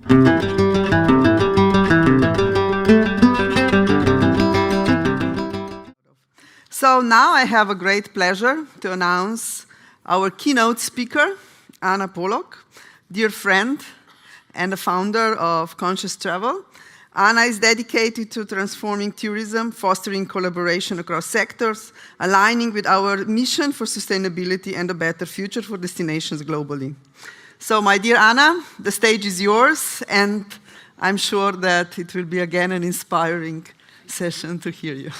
So now I have a great pleasure to announce our keynote speaker, Anna Pollock, dear friend and the founder of Conscious Travel. Anna is dedicated to transforming tourism, fostering collaboration across sectors, aligning with our mission for sustainability and a better future for destinations globally. So, my dear Anna, the stage is yours, and I'm sure that it will be again an inspiring session to hear you.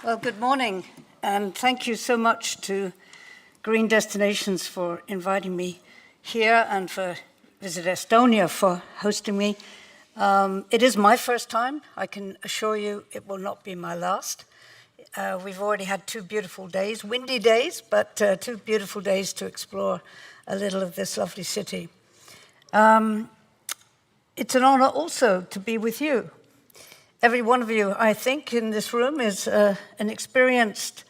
Well, good morning, and thank you so much to Green Destinations for inviting me here and for Visit Estonia for hosting me. It is my first time. I can assure you it will not be my last. We've already had 2 beautiful days, windy days, but 2 beautiful days to explore a little of this lovely city. It's an honor also to be with you. Every one of you, I think, in this room is an experienced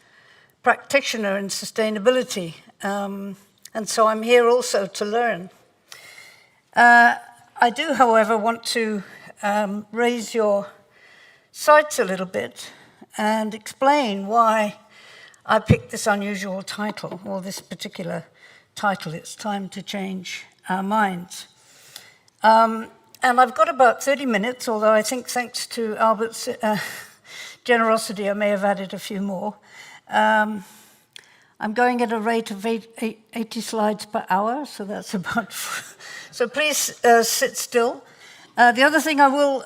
practitioner in sustainability, and so I'm here also to learn. I do, however, want to raise your sights a little bit and explain why I picked this unusual title, or this particular title, It's Time to Change Our Minds. And I've got about 30 minutes, although I think thanks to Albert's generosity, I may have added a few more. I'm going at a rate of 80 slides per hour, so that's about... So please sit still. The other thing I will,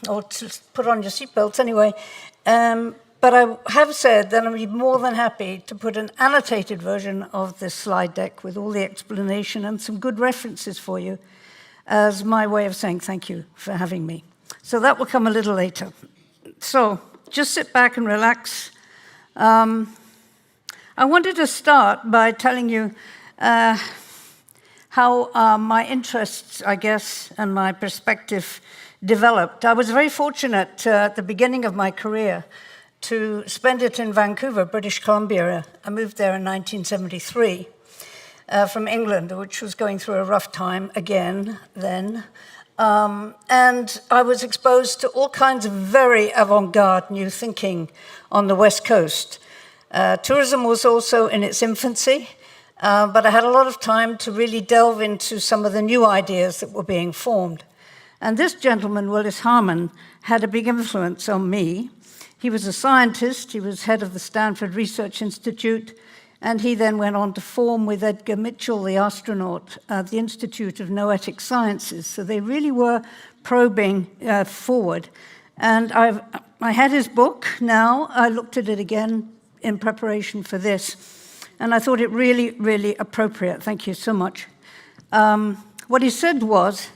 or to put on your seatbelts anyway, but I have said that I'll be more than happy to put an annotated version of this slide deck with all the explanation and some good references for you as my way of saying thank you for having me. So that will come a little later. So just sit back and relax. I wanted to start by telling you how my interests, I guess, and my perspective developed. I was very fortunate at the beginning of my career to spend it in Vancouver, British Columbia. I moved there in 1973. From England, which was going through a rough time again then. And I was exposed to all kinds of very avant-garde new thinking on the West Coast. Tourism was also in its infancy, but I had a lot of time to really delve into some of the new ideas that were being formed. And this gentleman, Willis Harman, had a big influence on me. He was a scientist, he was head of the Stanford Research Institute, and he then went on to form with Edgar Mitchell, the astronaut, the Institute of Noetic Sciences. So they really were probing forward. And I had his book now. I looked at it again in preparation for this. And I thought it really, really appropriate. Thank you so much. What he said was,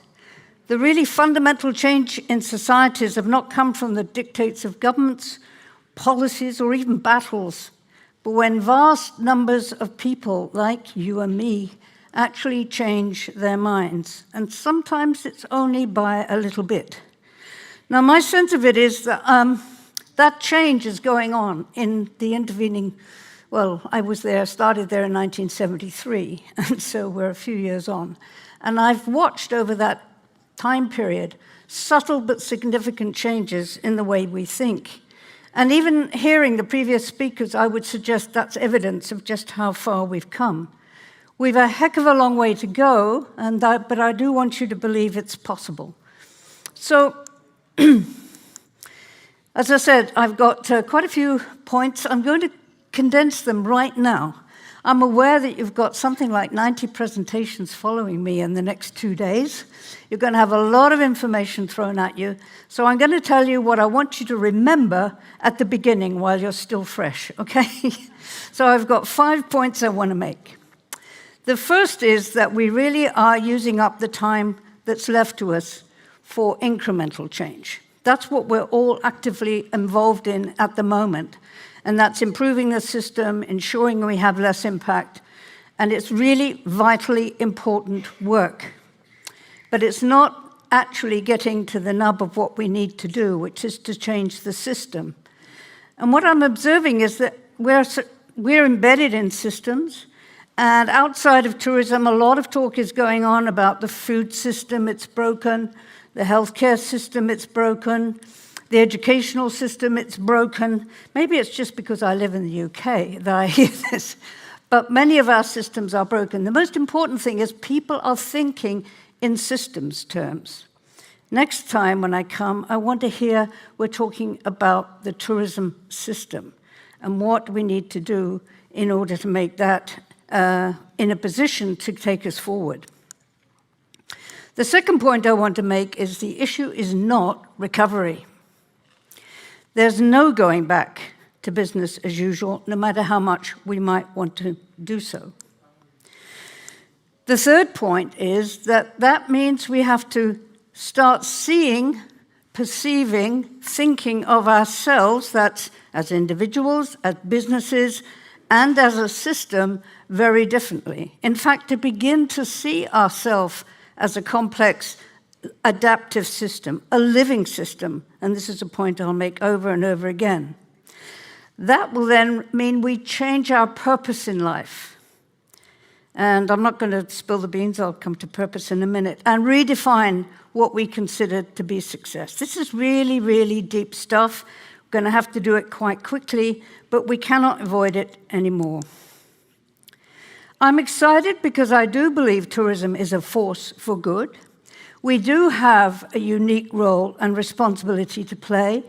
the really fundamental change in societies have not come from the dictates of governments, policies, or even battles, but when vast numbers of people like you and me actually change their minds, and sometimes it's only by a little bit. Now, my sense of it is that that change is going on in the intervening, well, I was there, started there in 1973, and so we're a few years on. And I've watched over that time period subtle but significant changes in the way we think. And even hearing the previous speakers, I would suggest that's evidence of just how far we've come. We've a heck of a long way to go, but I do want you to believe it's possible. So, as I said, I've got quite a few points. I'm going to condense them right now. I'm aware that you've got something like 90 presentations following me in the next 2 days. You're going to have a lot of information thrown at you. So I'm going to tell you what I want you to remember at the beginning while you're still fresh, okay? So I've got 5 points I want to make. The first is that we really are using up the time that's left to us for incremental change. That's what we're all actively involved in at the moment. And that's improving the system, ensuring we have less impact. And it's really vitally important work. But it's not actually getting to the nub of what we need to do, which is to change the system. And what I'm observing is that we're we're embedded in systems. And outside of tourism, a lot of talk is going on about the food system, it's broken, the healthcare system, it's broken, the educational system, it's broken. Maybe it's just because I live in the UK that I hear this, but many of our systems are broken. The most important thing is people are thinking in systems terms. Next time when I come, I want to hear we're talking about the tourism system and what we need to do in order to make that in a position to take us forward. The second point I want to make is the issue is not recovery. There's no going back to business as usual, no matter how much we might want to do so. The third point is that means we have to start seeing, perceiving, thinking of ourselves, that's as individuals, as businesses, and as a system very differently. In fact, to begin to see ourselves as a complex adaptive system, a living system, and this is a point I'll make over and over again. That will then mean we change our purpose in life. And I'm not going to spill the beans, I'll come to purpose in a minute, and redefine what we consider to be success. This is really, really deep stuff. We're going to have to do it quite quickly, but we cannot avoid it anymore. I'm excited because I do believe tourism is a force for good. We do have a unique role and responsibility to play.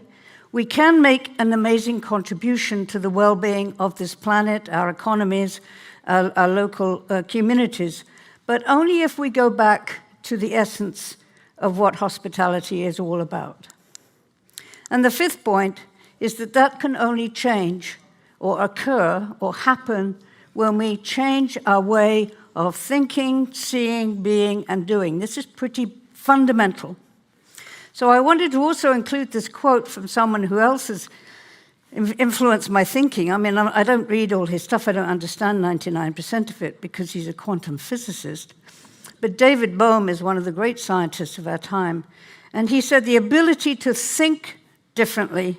We can make an amazing contribution to the well-being of this planet, our economies, our local communities, but only if we go back to the essence of what hospitality is all about. And the fifth point is that can only change or occur or happen when we change our way of thinking, seeing, being, and doing. This is pretty fundamental. So I wanted to also include this quote from someone who else has influenced my thinking. I mean, I don't read all his stuff. I don't understand 99% of it because he's a quantum physicist. But David Bohm is one of the great scientists of our time. And he said the ability to think differently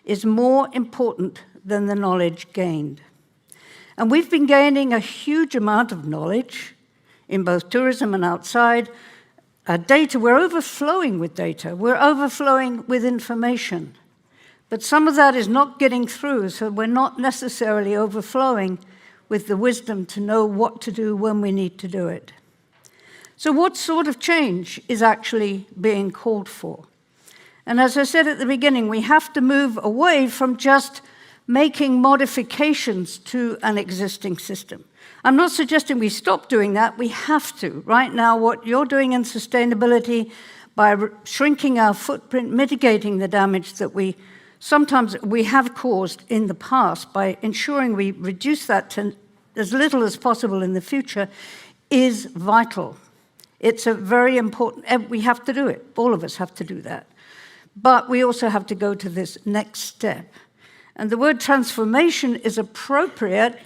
is more important than the knowledge gained. And we've been gaining a huge amount of knowledge in both tourism and outside. Data, we're overflowing with data. We're overflowing with information. But some of that is not getting through, so we're not necessarily overflowing with the wisdom to know what to do when we need to do it. So what sort of change is actually being called for? And as I said at the beginning, we have to move away from just making modifications to an existing system. I'm not suggesting we stop doing that. We have to. Right now, what you're doing in sustainability by shrinking our footprint, mitigating the damage that we sometimes have caused in the past by ensuring we reduce that to as little as possible in the future is vital. It's a very important, we have to do it. All of us have to do that. But we also have to go to this next step. And the word transformation is appropriate,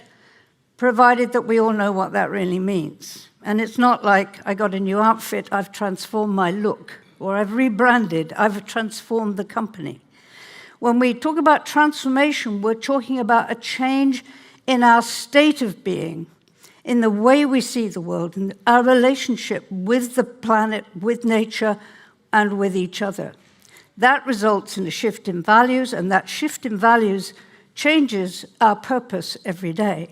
provided that we all know what that really means. And it's not like I got a new outfit, I've transformed my look, or I've rebranded, I've transformed the company. When we talk about transformation, we're talking about a change in our state of being, in the way we see the world, in our relationship with the planet, with nature, and with each other. That results in a shift in values, and that shift in values changes our purpose every day.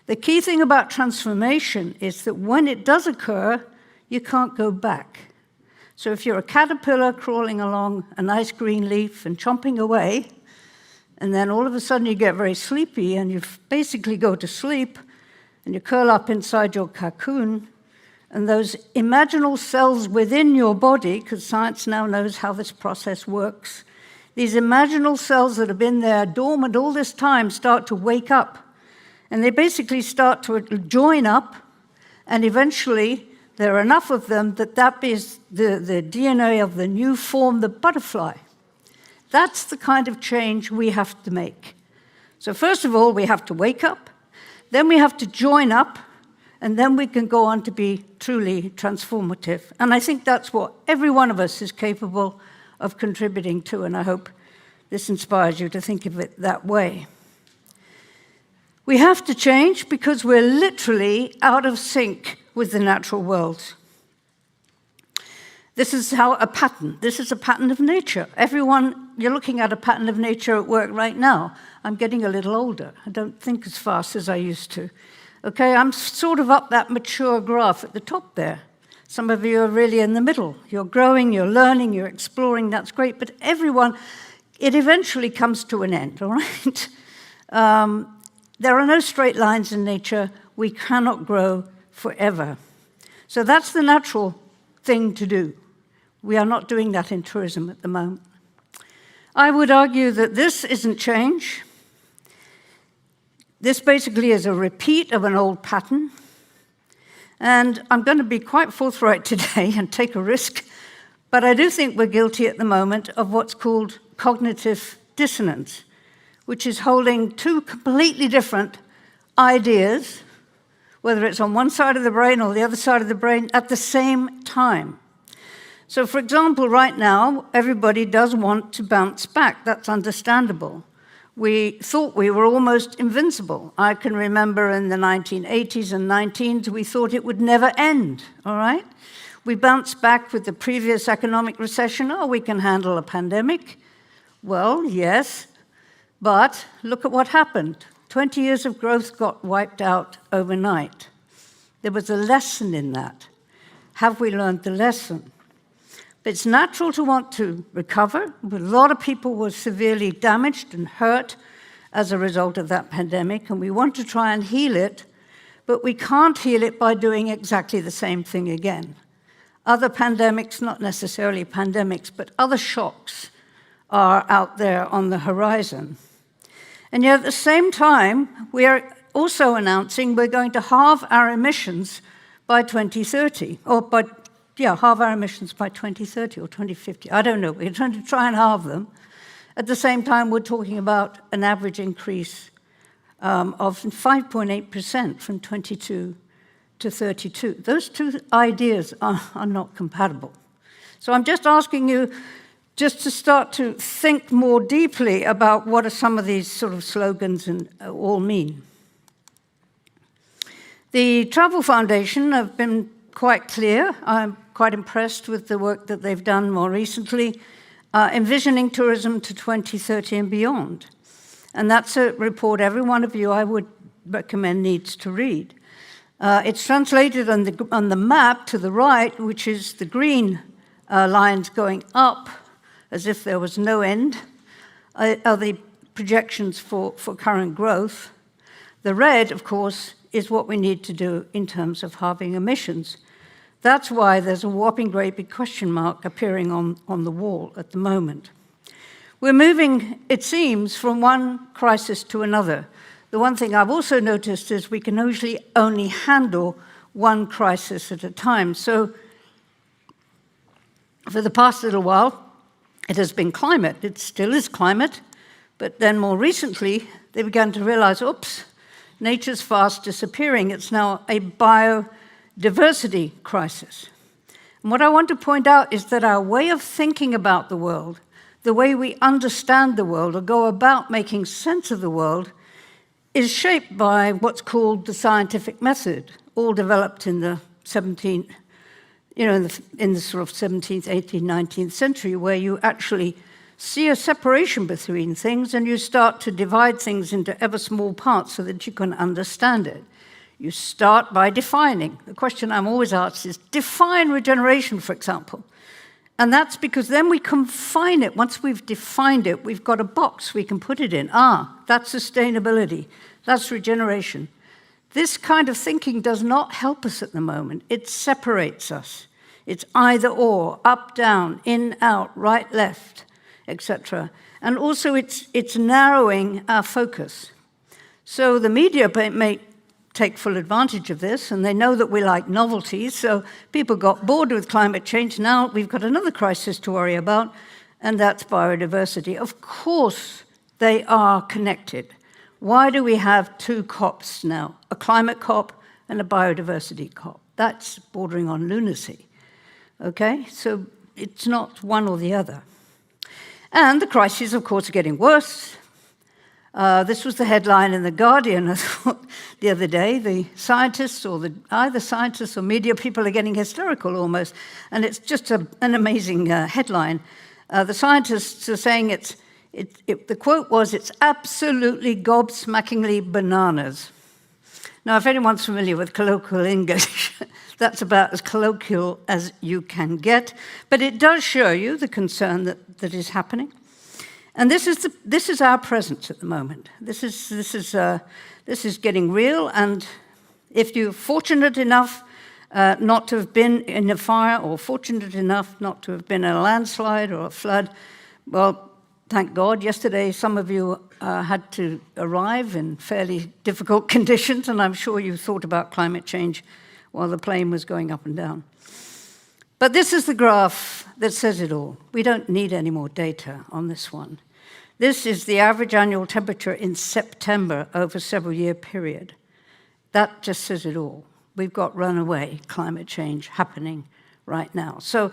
The key thing about transformation is that when it does occur, you can't go back. So if you're a caterpillar crawling along a nice green leaf and chomping away, and then all of a sudden you get very sleepy and you basically go to sleep and you curl up inside your cocoon, and those imaginal cells within your body, because science now knows how this process works, these imaginal cells that have been there dormant all this time start to wake up. And they basically start to join up, and eventually there are enough of them that is the DNA of the new form, the butterfly. That's the kind of change we have to make. So first of all, we have to wake up, then we have to join up, and then we can go on to be truly transformative. And I think that's what every one of us is capable of contributing to, and I hope this inspires you to think of it that way. We have to change because we're literally out of sync with the natural world. This is a pattern of nature. Everyone, you're looking at a pattern of nature at work right now. I'm getting a little older. I don't think as fast as I used to. Okay, I'm sort of up that mature graph at the top there. Some of you are really in the middle. You're growing, you're learning, you're exploring, that's great. But everyone, it eventually comes to an end, all right? There are no straight lines in nature. We cannot grow forever. So that's the natural thing to do. We are not doing that in tourism at the moment. I would argue that this isn't change. This basically is a repeat of an old pattern. And I'm going to be quite forthright today and take a risk, but I do think we're guilty at the moment of what's called cognitive dissonance, which is holding two completely different ideas, whether it's on one side of the brain or the other side of the brain, at the same time. So, for example, right now, everybody does want to bounce back. That's understandable. We thought we were almost invincible. I can remember in the 1980s and 19s, we thought it would never end, all right? We bounced back with the previous economic recession. Oh, we can handle a pandemic. Well, yes, but look at what happened. 20 years of growth got wiped out overnight. There was a lesson in that. Have we learned the lesson? It's natural to want to recover. A lot of people were severely damaged and hurt as a result of that pandemic, and we want to try and heal it, but we can't heal it by doing exactly the same thing again. Other pandemics, not necessarily pandemics, but other shocks are out there on the horizon. And yet at the same time, we are also announcing we're going to halve our emissions by 2030, halve our emissions by 2030 or 2050. I don't know. We're trying to try and halve them. At the same time, we're talking about an average increase of 5.8% from 22 to 32. Those two ideas are not compatible. So I'm just asking you just to start to think more deeply about what are some of these sort of slogans and all mean. The Travel Foundation have been quite clear. I'm quite impressed with the work that they've done more recently, envisioning tourism to 2030 and beyond. And that's a report every one of you I would recommend needs to read. It's translated on the map to the right, which is the green lines going up as if there was no end, are the projections for current growth. The red, of course, is what we need to do in terms of halving emissions. That's why there's a whopping great big question mark appearing on the wall at the moment. We're moving, it seems, from one crisis to another. The one thing I've also noticed is we can usually only handle one crisis at a time. So for the past little while, it has been climate. It still is climate. But then more recently, they began to realize, oops, nature's fast disappearing. It's now a biodiversity crisis. And what I want to point out is that our way of thinking about the world, the way we understand the world or go about making sense of the world, is shaped by what's called the scientific method, all developed in the 17th, in the sort of 17th, 18th, 19th century, where you actually see a separation between things and you start to divide things into ever small parts so that you can understand it. You start by defining. The question I'm always asked is, define regeneration, for example. And that's because then we confine it. Once we've defined it, we've got a box we can put it in. That's sustainability. That's regeneration. This kind of thinking does not help us at the moment. It separates us. It's either or, up, down, in, out, right, left, etc. And also it's narrowing our focus. So the media may take full advantage of this, and they know that we like novelties, so people got bored with climate change. Now we've got another crisis to worry about, and that's biodiversity. Of course they are connected. Why do we have two COPs now? A climate COP and a biodiversity COP. That's bordering on lunacy. Okay, so it's not one or the other. And the crises, of course, are getting worse. This was the headline in The Guardian, I thought, the other day. The scientists, or either scientists or media people, are getting hysterical almost. And it's just an amazing headline. The scientists are saying the quote was, "It's absolutely gobsmackingly bananas." Now, if anyone's familiar with colloquial English, that's about as colloquial as you can get. But it does show you the concern that is happening. And this is our presence at the moment. This is getting real. And if you're fortunate enough not to have been in a fire, or fortunate enough not to have been in a landslide or a flood, well, thank God. Yesterday, some of you had to arrive in fairly difficult conditions, and I'm sure you thought about climate change while the plane was going up and down. But this is the graph that says it all. We don't need any more data on this one. This is the average annual temperature in September over a several-year period. That just says it all. We've got runaway climate change happening right now. So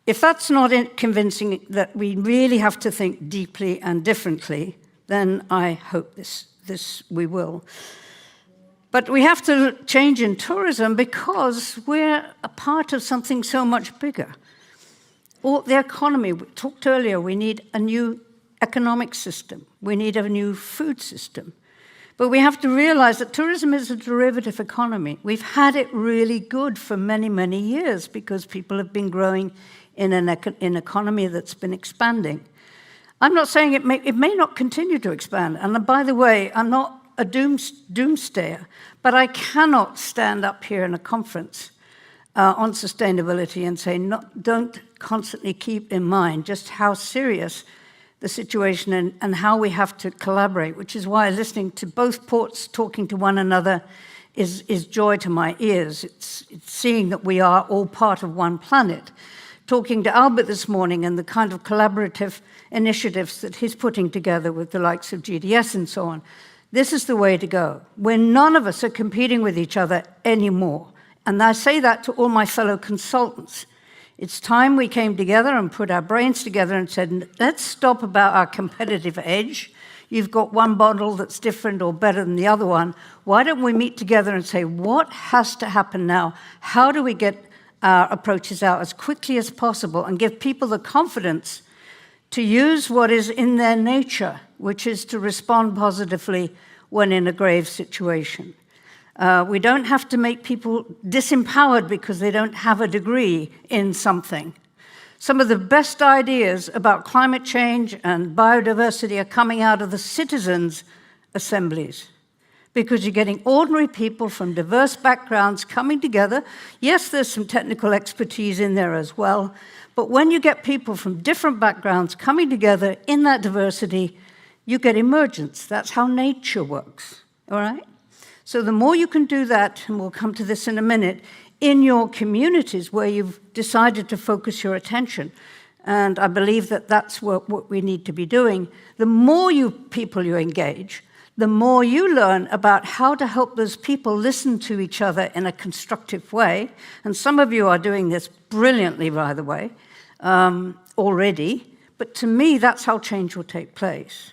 if that's not convincing that we really have to think deeply and differently, then I hope we will. But we have to change in tourism because we're a part of something so much bigger. Or the economy, we talked earlier, we need a new economic system. We need a new food system. But we have to realize that tourism is a derivative economy. We've had it really good for many, many years because people have been growing in an economy that's been expanding. I'm not saying it may not continue to expand. And by the way, I'm not a doomsayer, but I cannot stand up here in a conference on sustainability and say, don't constantly keep in mind just how serious the situation and how we have to collaborate, which is why listening to both ports talking to one another is joy to my ears. It's seeing that we are all part of one planet. Talking to Albert this morning and the kind of collaborative initiatives that he's putting together with the likes of GDS and so on, this is the way to go, where none of us are competing with each other anymore. And I say that to all my fellow consultants. It's time we came together and put our brains together and said, let's stop about our competitive edge. You've got one model that's different or better than the other one. Why don't we meet together and say, what has to happen now? How do we get our approaches out as quickly as possible and give people the confidence to use what is in their nature, which is to respond positively when in a grave situation? We don't have to make people disempowered because they don't have a degree in something. Some of the best ideas about climate change and biodiversity are coming out of the citizens' assemblies because you're getting ordinary people from diverse backgrounds coming together. Yes, there's some technical expertise in there as well, but when you get people from different backgrounds coming together in that diversity, you get emergence. That's how nature works, all right? So the more you can do that, and we'll come to this in a minute, in your communities where you've decided to focus your attention, and I believe that that's what we need to be doing, the more people you engage, the more you learn about how to help those people listen to each other in a constructive way. And some of you are doing this brilliantly, by the way, already. But to me, that's how change will take place.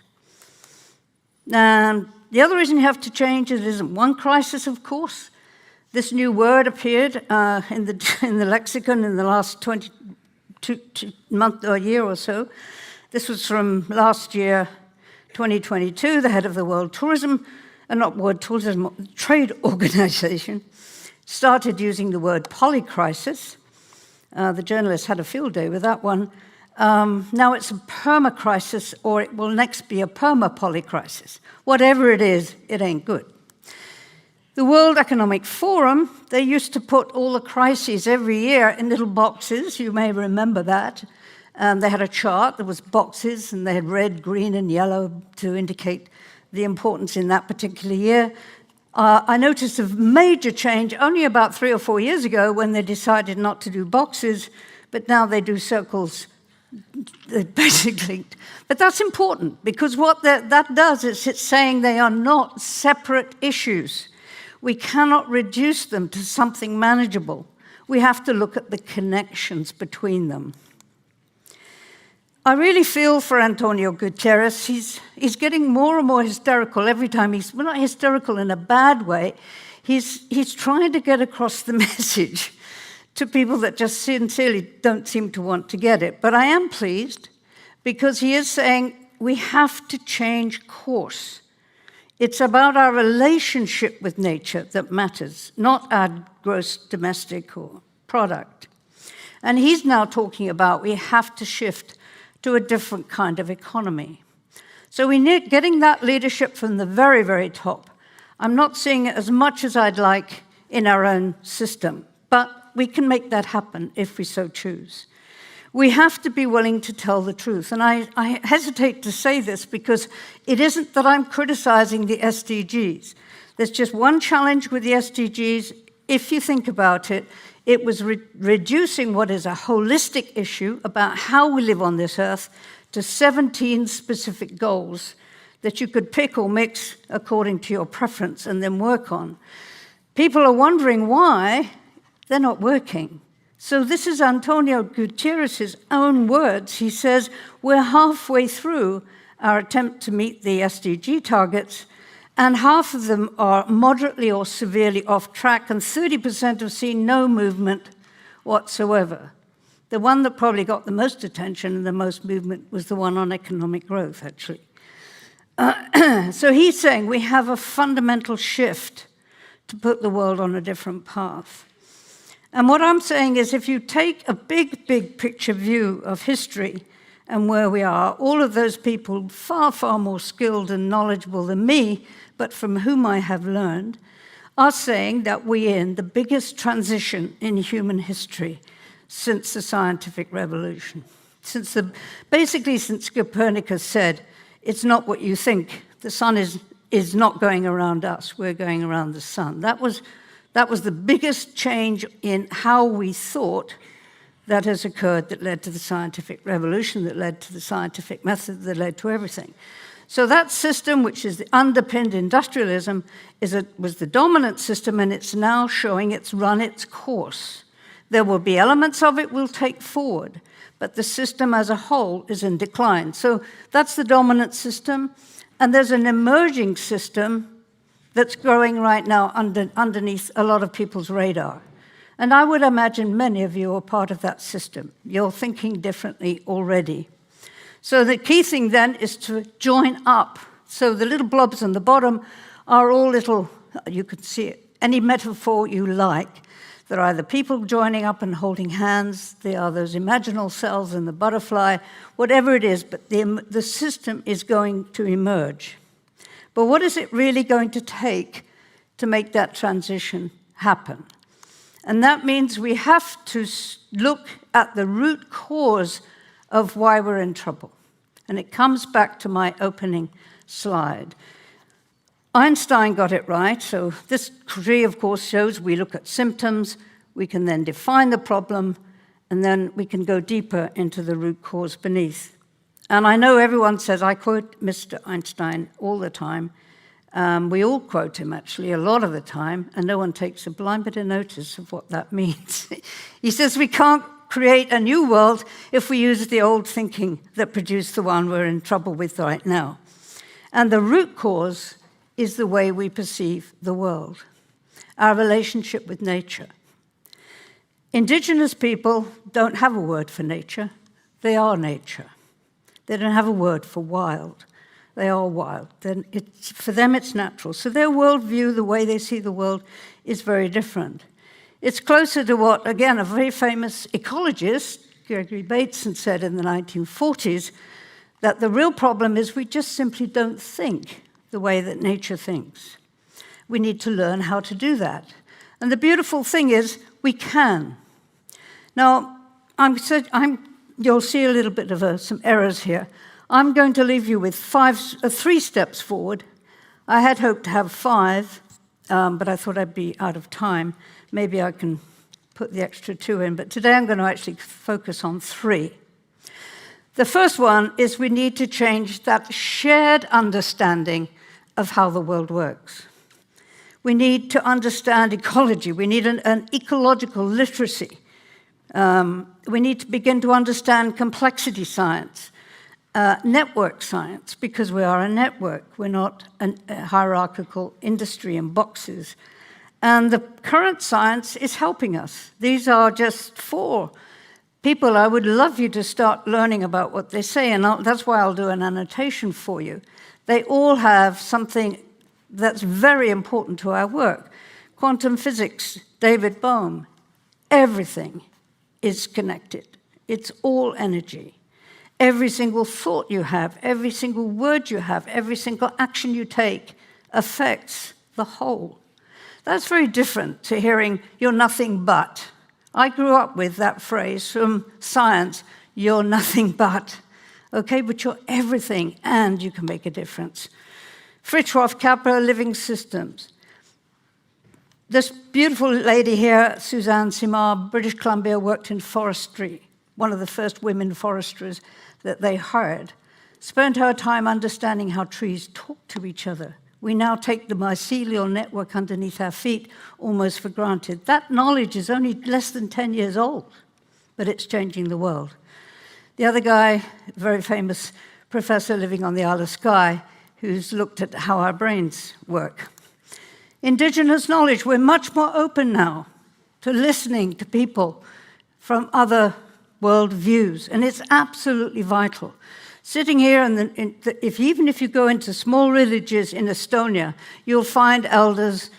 And the other reason you have to change is it isn't one crisis, of course. This new word appeared in the lexicon in the last 22 month or year or so. This was from last year, 2022. The head of the World Trade Organization started using the word polycrisis. The journalists had a field day with that one. Now it's a permacrisis, or it will next be a perma-polycrisis. Whatever it is, it ain't good. The World Economic Forum, they used to put all the crises every year in little boxes. You may remember that. They had a chart, there was boxes, and they had red, green, and yellow to indicate the importance in that particular year. I noticed a major change only about 3 or 4 years ago when they decided not to do boxes, but now they do circles, basically. But that's important, because what that does is it's saying they are not separate issues. We cannot reduce them to something manageable. We have to look at the connections between them. I really feel for Antonio Guterres. He's getting more and more hysterical every time. He's well, not hysterical in a bad way. He's trying to get across the message to people that just sincerely don't seem to want to get it. But I am pleased because he is saying we have to change course. It's about our relationship with nature that matters, not our gross domestic or product. And he's now talking about we have to shift to a different kind of economy. So we need getting that leadership from the very, very top. I'm not seeing it as much as I'd like in our own system, but we can make that happen if we so choose. We have to be willing to tell the truth. And I hesitate to say this because it isn't that I'm criticizing the SDGs. There's just one challenge with the SDGs. If you think about it, it was reducing what is a holistic issue about how we live on this earth to 17 specific goals that you could pick or mix according to your preference and then work on. People are wondering why they're not working. So this is Antonio Guterres' own words. He says, we're halfway through our attempt to meet the SDG targets, and half of them are moderately or severely off track, and 30% have seen no movement whatsoever. The one that probably got the most attention and the most movement was the one on economic growth, actually. So he's saying we have a fundamental shift to put the world on a different path. And what I'm saying is if you take a big, big picture view of history and where we are, all of those people far, far more skilled and knowledgeable than me, but from whom I have learned, are saying that we're in the biggest transition in human history since the scientific revolution. Basically since Copernicus said, it's not what you think. The sun is not going around us, we're going around the sun. That was the biggest change in how we thought that has occurred that led to the scientific revolution, that led to the scientific method, that led to everything. So that system, which is the underpinned industrialism, was the dominant system, and it's now showing it's run its course. There will be elements of it we'll take forward, but the system as a whole is in decline. So that's the dominant system, and there's an emerging system that's growing right now underneath a lot of people's radar. And I would imagine many of you are part of that system. You're thinking differently already. So the key thing then is to join up. So the little blobs on the bottom are all little, you can see it, any metaphor you like. They're either people joining up and holding hands, they are those imaginal cells in the butterfly, whatever it is, but the system is going to emerge. But what is it really going to take to make that transition happen? And that means we have to look at the root cause of why we're in trouble. And it comes back to my opening slide. Einstein got it right. So this tree, of course, shows we look at symptoms, we can then define the problem, and then we can go deeper into the root cause beneath. And I know everyone says, I quote Mr. Einstein all the time. We all quote him, actually, a lot of the time, and no one takes a blind bit of notice of what that means. He says we can't create a new world if we use the old thinking that produced the one we're in trouble with right now. And the root cause is the way we perceive the world, our relationship with nature. Indigenous people don't have a word for nature. They are nature. They don't have a word for wild. They are wild. Then for them, it's natural. So their worldview, the way they see the world, is very different. It's closer to what, again, a very famous ecologist, Gregory Bateson, said in the 1940s, that the real problem is we just simply don't think the way that nature thinks. We need to learn how to do that. And the beautiful thing is we can. Now, you'll see a little bit of some errors here. I'm going to leave you with 3 steps forward. I had hoped to have 5, but I thought I'd be out of time. Maybe I can put the extra 2 in, but today I'm going to actually focus on 3. The first one is we need to change that shared understanding of how the world works. We need to understand ecology. We need an ecological literacy. We need to begin to understand complexity science. network science, because we are a network. We're not a hierarchical industry in boxes. And the current science is helping us. These are just 4 people. I would love you to start learning about what they say, and that's why I'll do an annotation for you. They all have something that's very important to our work. Quantum physics, David Bohm, everything is connected. It's all energy. Every single thought you have, every single word you have, every single action you take affects the whole. That's very different to hearing, "You're nothing but." I grew up with that phrase from science, "You're nothing but." Okay, but you're everything, and you can make a difference. Fritjof Capra, Living Systems. This beautiful lady here, Suzanne Simard, British Columbia, worked in forestry, one of the first women foresters that they hired, spent her time understanding how trees talk to each other. We now take the mycelial network underneath our feet almost for granted. That knowledge is only less than 10 years old, but it's changing the world. The other guy, very famous professor living on the Isle of Skye, who's looked at how our brains work. Indigenous knowledge, we're much more open now to listening to people from other world views, and it's absolutely vital. Sitting here, even if you go into small villages in Estonia, you'll find elders,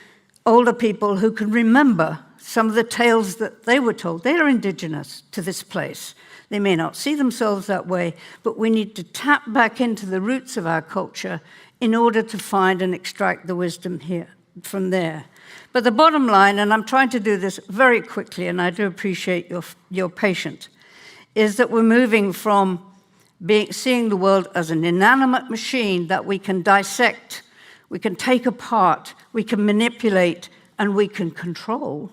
older people who can remember some of the tales that they were told. They are indigenous to this place. They may not see themselves that way, but we need to tap back into the roots of our culture in order to find and extract the wisdom here from there. But the bottom line, and I'm trying to do this very quickly, and I do appreciate your patience, is that we're moving from seeing the world as an inanimate machine that we can dissect, we can take apart, we can manipulate, and we can control,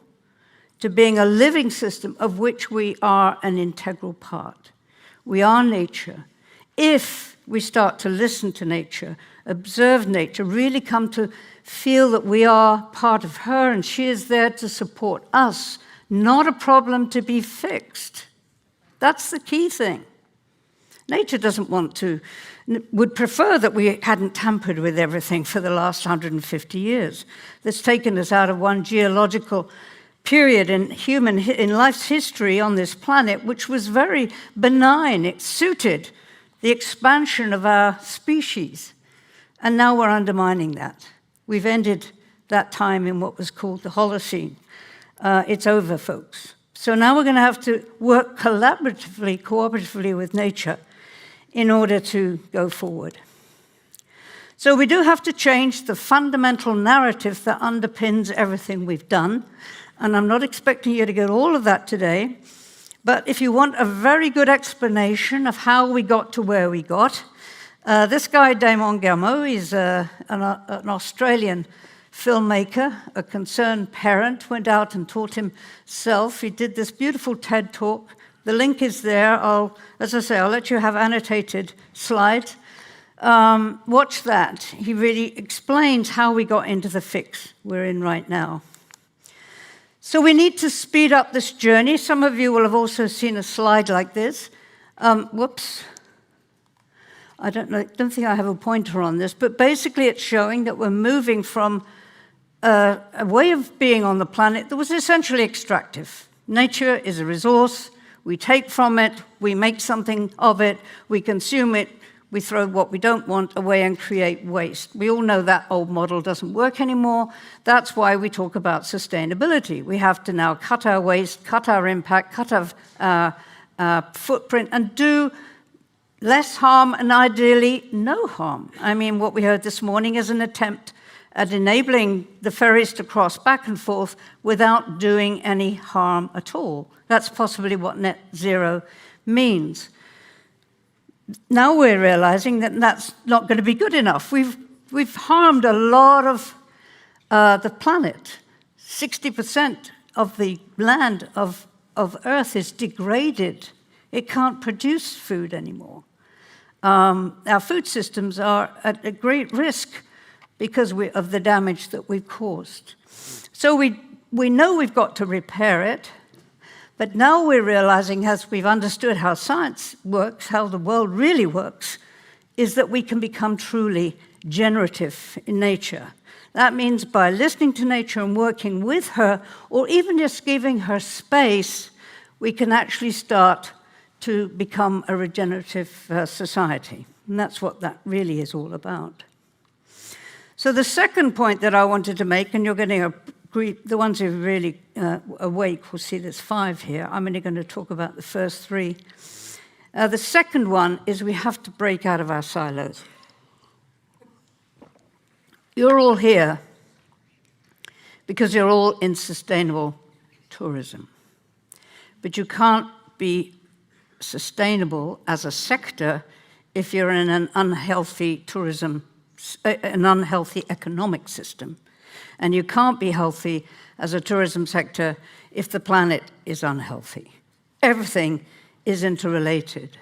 to being a living system of which we are an integral part. We are nature. If we start to listen to nature, observe nature, really come to feel that we are part of her and she is there to support us, not a problem to be fixed. That's the key thing. Nature would prefer that we hadn't tampered with everything for the last 150 years. That's taken us out of one geological period in life's history on this planet, which was very benign. It suited the expansion of our species. And now we're undermining that. We've ended that time in what was called the Holocene. It's over, folks. So now we're going to have to work cooperatively with nature in order to go forward. So we do have to change the fundamental narrative that underpins everything we've done. And I'm not expecting you to get all of that today. But if you want a very good explanation of how we got to where we got, this guy, Damon Gameau, is an Australian filmmaker, a concerned parent, went out and taught himself. He did this beautiful TED talk. The link is there. As I say, I'll let you have annotated slides. Watch that. He really explains how we got into the fix we're in right now. So we need to speed up this journey. Some of you will have also seen a slide like this. Whoops. I don't think I have a pointer on this, but basically it's showing that we're moving from a way of being on the planet that was essentially extractive. Nature is a resource. We take from it, we make something of it, we consume it, we throw what we don't want away and create waste. We all know that old model doesn't work anymore. That's why we talk about sustainability. We have to now cut our waste, cut our impact, cut our footprint, and do less harm and ideally no harm. I mean, what we heard this morning is an attempt at enabling the ferries to cross back and forth without doing any harm at all. That's possibly what net zero means. Now we're realizing that that's not going to be good enough. We've harmed a lot of the planet. 60% of the land of Earth is degraded. It can't produce food anymore. Our food systems are at a great risk because of the damage that we've caused. So we know we've got to repair it, But now we're realizing, as we've understood how science works, how the world really works, is that we can become truly generative in nature. That means by listening to nature and working with her, or even just giving her space, we can actually start to become a regenerative society. And that's what that really is all about. So the second point that I wanted to make, and you're going to agree, the ones who are really awake will see there's 5 here. I'm only going to talk about the first 3. The second one is we have to break out of our silos. You're all here because you're all in sustainable tourism. But you can't be sustainable as a sector if you're in an unhealthy tourism, an unhealthy economic system. And you can't be healthy as a tourism sector if the planet is unhealthy. Everything is interrelated.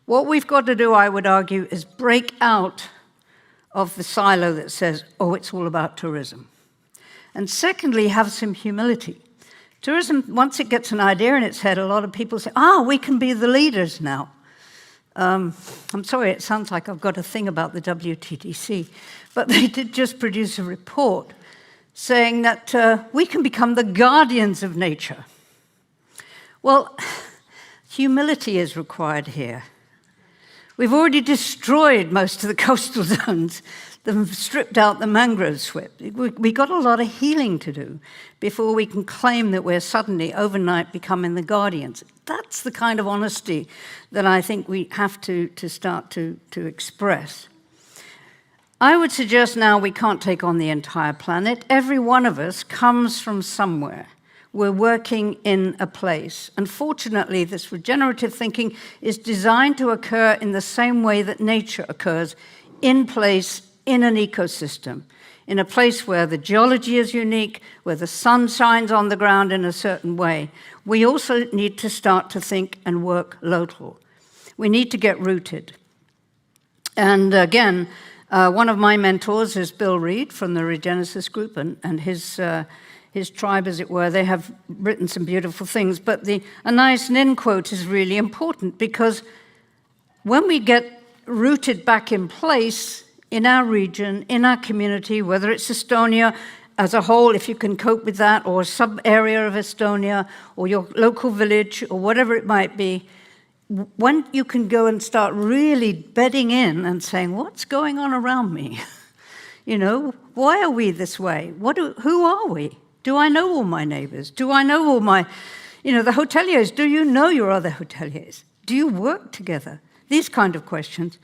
What we've got to do, I would argue, is break out of the silo that says, oh, it's all about tourism. And secondly, have some humility. Tourism, once it gets an idea in its head, a lot of people say, we can be the leaders now. I'm sorry, it sounds like I've got a thing about the WTDC, but they did just produce a report saying that we can become the guardians of nature. Well, humility is required here. We've already destroyed most of the coastal zones. They've stripped out the mangrove swip. We've got a lot of healing to do before we can claim that we're suddenly, overnight, becoming the guardians. That's the kind of honesty that I think we have to start to express. I would suggest now we can't take on the entire planet. Every one of us comes from somewhere. We're working in a place. And fortunately, this regenerative thinking is designed to occur in the same way that nature occurs, in place, in an ecosystem, in a place where the geology is unique, where the sun shines on the ground in a certain way. We also need to start to think and work local. We need to get rooted. And again, one of my mentors is Bill Reed from the Regenesis Group, and his tribe, as it were. They have written some beautiful things. But the Anais Nin quote is really important, because when we get rooted back in place in our region, in our community, whether it's Estonia as a whole, if you can cope with that, or a sub-area of Estonia, or your local village, or whatever it might be, when you can go and start really bedding in and saying, what's going on around me? You know, why are we this way? Who are we? Do I know all my neighbors? Do I know all my, the hoteliers? Do you know your other hoteliers? Do you work together? These kind of questions.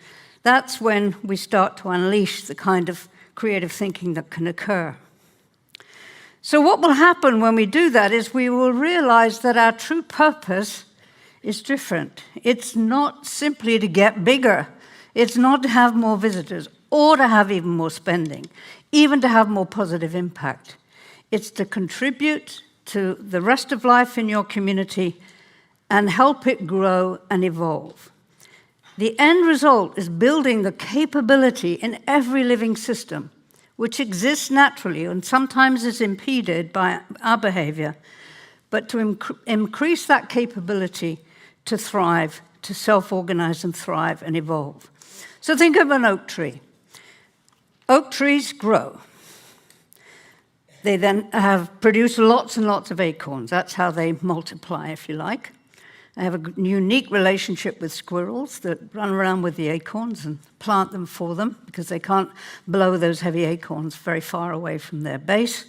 That's when we start to unleash the kind of creative thinking that can occur. So what will happen when we do that is we will realize that our true purpose is different. It's not simply to get bigger. It's not to have more visitors or to have even more spending, even to have more positive impact. It's to contribute to the rest of life in your community and help it grow and evolve. The end result is building the capability in every living system, which exists naturally and sometimes is impeded by our behavior, but to increase that capability to thrive, to self-organize and thrive and evolve. So think of an oak tree. Oak trees grow. They then produce lots and lots of acorns. That's how they multiply, if you like. They have a unique relationship with squirrels that run around with the acorns and plant them for them, because they can't blow those heavy acorns very far away from their base.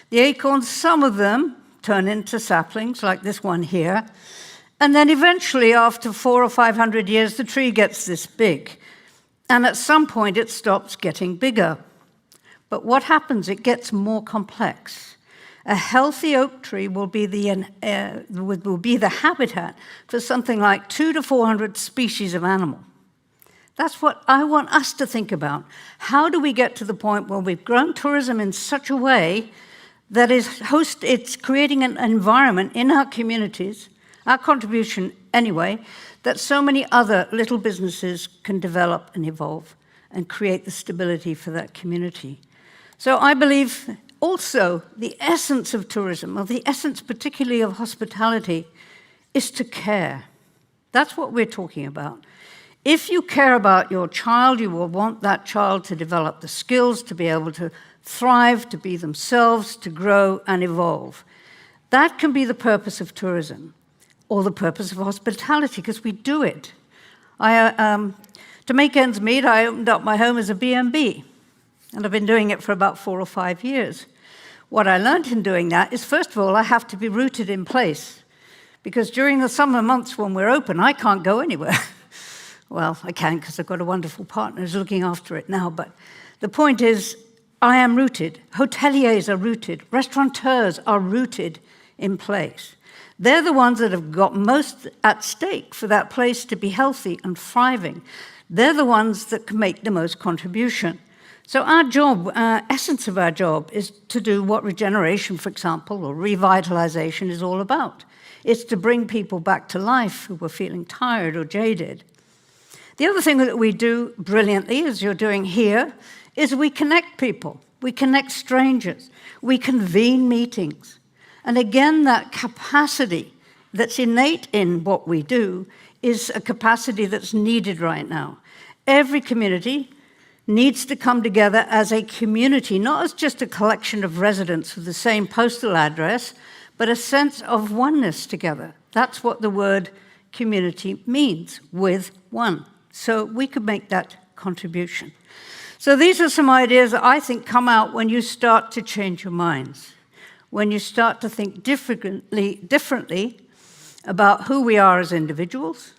The acorns, some of them turn into saplings, like this one here. And then eventually, after 400 or 500 years, the tree gets this big. And at some point, it stops getting bigger. But what happens? It gets more complex. A healthy oak tree will be the habitat for something like 200 to 400 species of animal. That's what I want us to think about. How do we get to the point where we've grown tourism in such a way that it's creating an environment in our communities, our contribution anyway, that so many other little businesses can develop and evolve and create the stability for that community. So I believe also the essence of tourism, or the essence particularly of hospitality, is to care. That's what we're talking about. If you care about your child, you will want that child to develop the skills to be able to thrive, to be themselves, to grow and evolve. That can be the purpose of tourism, or the purpose of hospitality, because we do it. To make ends meet, I opened up my home as a B&B, and I've been doing it for about 4 or 5 years. What I learned in doing that is, first of all, I have to be rooted in place, because during the summer months when we're open, I can't go anywhere. Well, I can because I've got a wonderful partner who's looking after it now, but the point is, I am rooted. Hoteliers are rooted. Restaurateurs are rooted in place. They're the ones that have got most at stake for that place to be healthy and thriving. They're the ones that can make the most contribution. So our job, essence of our job, is to do what regeneration, for example, or revitalization is all about. It's to bring people back to life who were feeling tired or jaded. The other thing that we do brilliantly, as you're doing here, is we connect people. We connect strangers. We convene meetings. And again, that capacity that's innate in what we do is a capacity that's needed right now. Every community needs to come together as a community, not as just a collection of residents with the same postal address, but a sense of oneness together. That's what the word community means, with one. So we could make that contribution. So these are some ideas that I think come out when you start to change your minds, when you start to think differently about who we are as individuals,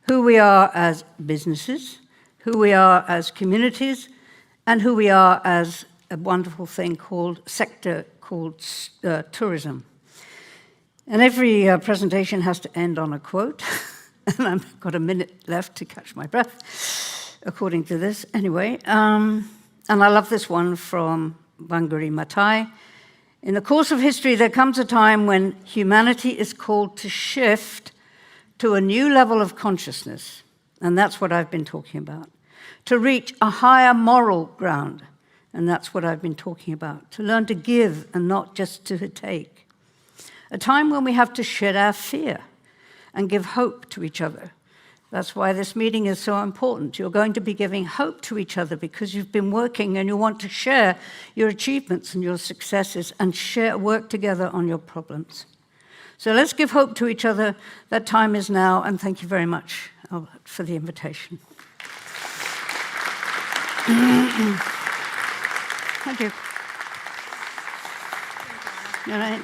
who we are as businesses, who we are as communities, and who we are as a wonderful thing called sector called tourism. And every presentation has to end on a quote. And I've got a minute left to catch my breath, according to this. Anyway, and I love this one from Wangari Maathai. In the course of history, there comes a time when humanity is called to shift to a new level of consciousness. And that's what I've been talking about. To reach a higher moral ground. And that's what I've been talking about. To learn to give and not just to take. A time when we have to shed our fear and give hope to each other. That's why this meeting is so important. You're going to be giving hope to each other because you've been working and you want to share your achievements and your successes and work together on your problems. So let's give hope to each other. That time is now, and thank you very much for the invitation. Thank you. All right.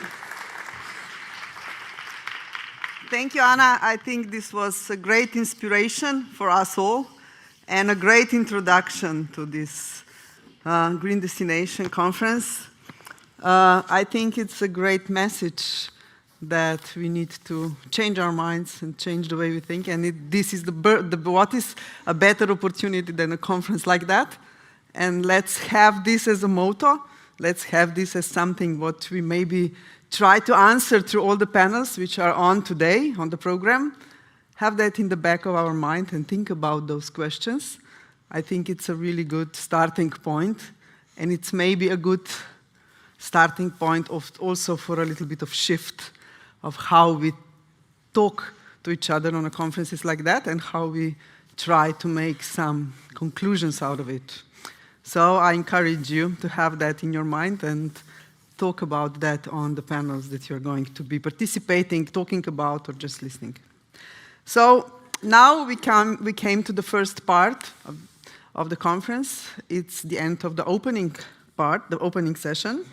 Thank you, Anna. I think this was a great inspiration for us all and a great introduction to this Green Destination Conference. I think it's a great message that we need to change our minds and change the way we think. And this is what is a better opportunity than a conference like that? And let's have this as a motto. Let's have this as something what we maybe try to answer through all the panels which are on today on the program. Have that in the back of our mind and think about those questions. I think it's a really good starting point, and it's maybe a good starting point also for a little bit of shift of how we talk to each other on conferences like that and how we try to make some conclusions out of it. So I encourage you to have that in your mind and talk about that on the panels that you're going to be participating, talking about, or just listening. So now we came to the first part of the conference. It's the end of the opening part, the opening session.